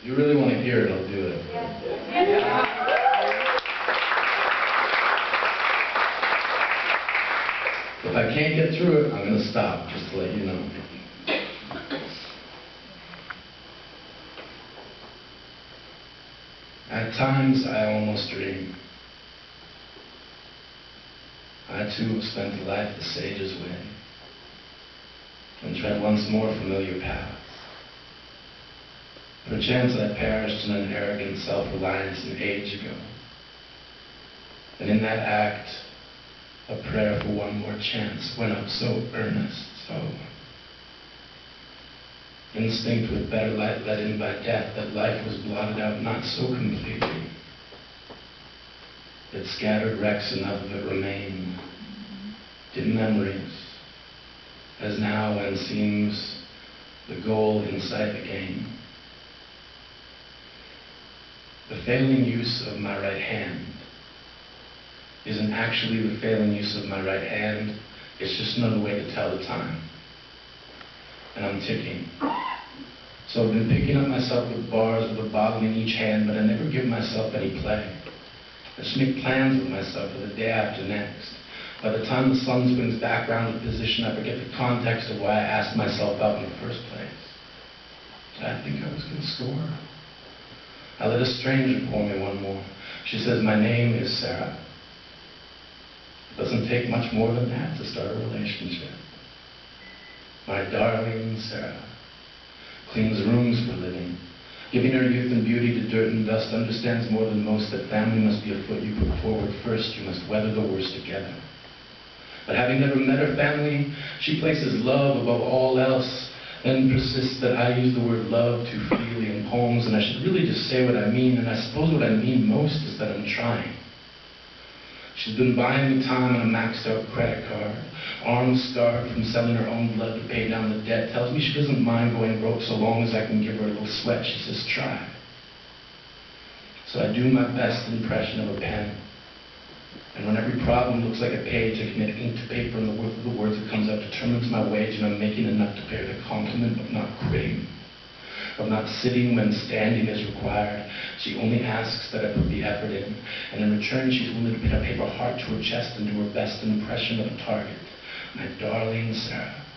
If you really want to hear it, I'll do it. If I can't get through it, I'm going to stop, just to let you know. At times, I almost dream. I too have spent a life the sage's way, and tread once more familiar paths. Perchance I perished in an arrogant self-reliance an age ago, and in that act, a prayer for one more chance went up so earnest, so instinct with better light let in by death, that life was blotted out not so completely. Yet scattered wrecks enough of it remain, dim memories, as now when seems the goal in sight again. The failing use of my right hand isn't actually the failing use of my right hand, it's just another way to tell the time. And I'm ticking. So I've been picking up myself with bars with a bottle in each hand, but I never give myself any play. I just make plans with myself for the day after next. By the time the sun swings back round to position, I forget the context of why I asked myself out in the first place. Did I think I was going to score? I let a stranger pour me one more. She says, my name is Sarah. It doesn't take much more than that to start a relationship. My darling Sarah cleans rooms for living. Giving her youth and beauty to dirt and dust, understands more than most that family must be a foot you put forward first. You must weather the worst together. But having never met her family, she places love above all else, then persists that I use the word love too freely in poems, and I should really just say what I mean, and I suppose what I mean most is that I'm trying. She's been buying me time on a maxed out credit card, arms scarred from selling her own blood to pay down the debt, tells me she doesn't mind going broke so long as I can give her a little sweat. She says, try. So I do my best impression of a pen. And when every problem looks like a page, I commit ink to paper, and the worth of the words that comes out determines my wage, and I'm making enough to pay her the compliment of not quitting, of not sitting when standing is required. She only asks that I put the effort in, and in return she's willing to pin a paper heart to her chest and do her best impression of a target. My darling Sarah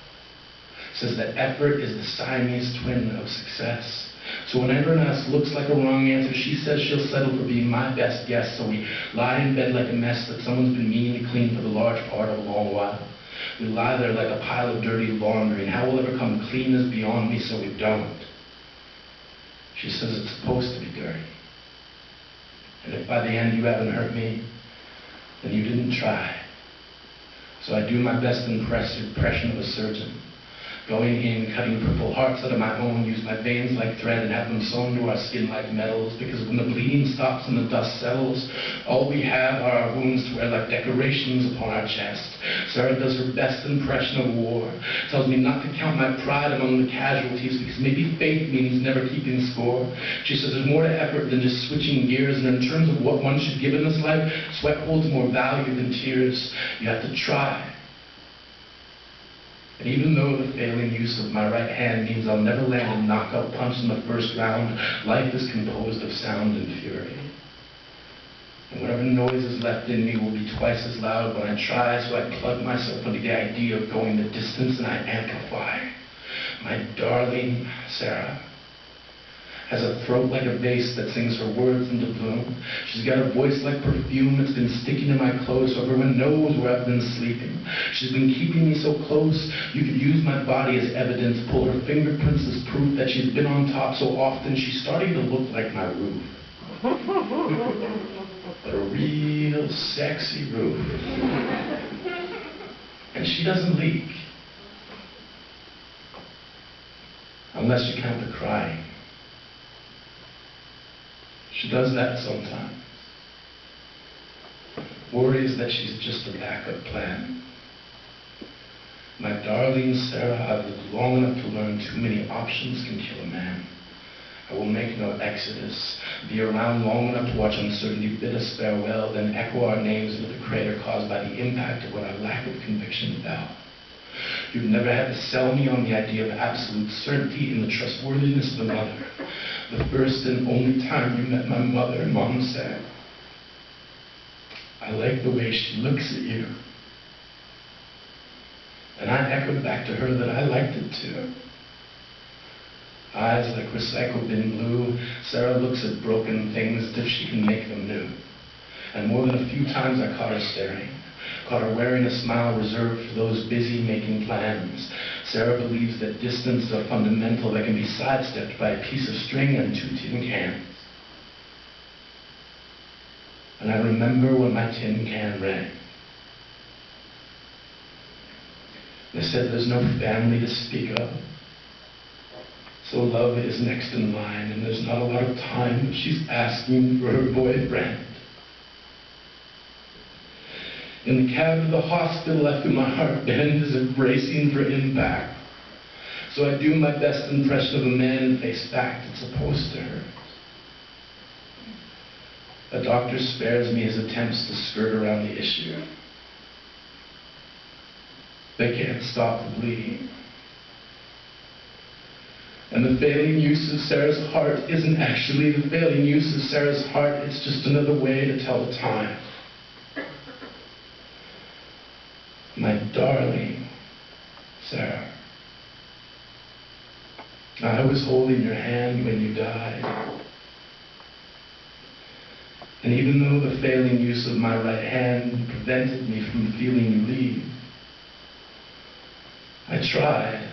says that effort is the Siamese twin of success. So whenever an ass looks like a wrong answer, she says she'll settle for being my best guess. So we lie in bed like a mess that someone's been meaning to clean for the large part of a long while. We lie there like a pile of dirty laundry, and how we'll ever come clean is beyond me, so we don't. She says it's supposed to be dirty. And if by the end you haven't hurt me, then you didn't try. So I do my best impression of a surgeon. Going in, cutting purple hearts out of my own, use my veins like thread and have them sewn to our skin like metals, because when the bleeding stops and the dust settles, all we have are our wounds to wear like decorations upon our chest. Sarah does her best impression of war, tells me not to count my pride among the casualties, because maybe faith means never keeping score. She says there's more to effort than just switching gears, and in terms of what one should give in this life, sweat holds more value than tears. You have to try. And even though the failing use of my right hand means I'll never land a knockout punch in the first round, life is composed of sound and fury. And whatever noise is left in me will be twice as loud when I try, so I plug myself into the idea of going the distance and I amplify. My darling Sarah has a throat like a vase that sings her words into bloom. She's got a voice like perfume that's been sticking to my clothes so everyone knows where I've been sleeping. She's been keeping me so close, you could use my body as evidence, pull her fingerprints as proof that she's been on top so often she's starting to look like my roof. But a real sexy roof. And she doesn't leak. Unless you count the crying. She does that sometimes. Worries that she's just a backup plan. My darling Sarah, I've lived long enough to learn too many options can kill a man. I will make no exodus, be around long enough to watch uncertainty bid us farewell, then echo our names into the crater caused by the impact of what our lack of conviction fell. You've never had to sell me on the idea of absolute certainty in the trustworthiness of a mother. The first and only time you met my mother, Mom said, "I like the way she looks at you." And I echoed back to her that I liked it too. Eyes like recycle bin blue, Sarah looks at broken things as if she can make them new. And more than a few times I caught her staring, caught her wearing a smile reserved for those busy making plans. Sarah believes that distance is a fundamental that can be sidestepped by a piece of string and 2 tin cans. And I remember when my tin can rang. They said there's no family to speak of, so love is next in line, and there's not a lot of time if she's asking for her boyfriend. In the cab of the hospital, I feel my heart bend as if bracing for impact. So I do my best impression of a man and face back that's opposed to her. A doctor spares me his attempts to skirt around the issue. They can't stop the bleeding. And the failing use of Sarah's heart isn't actually the failing use of Sarah's heart, it's just another way to tell the time. My darling Sarah, I was holding your hand when you died. And even though the failing use of my right hand prevented me from feeling you leave, I tried.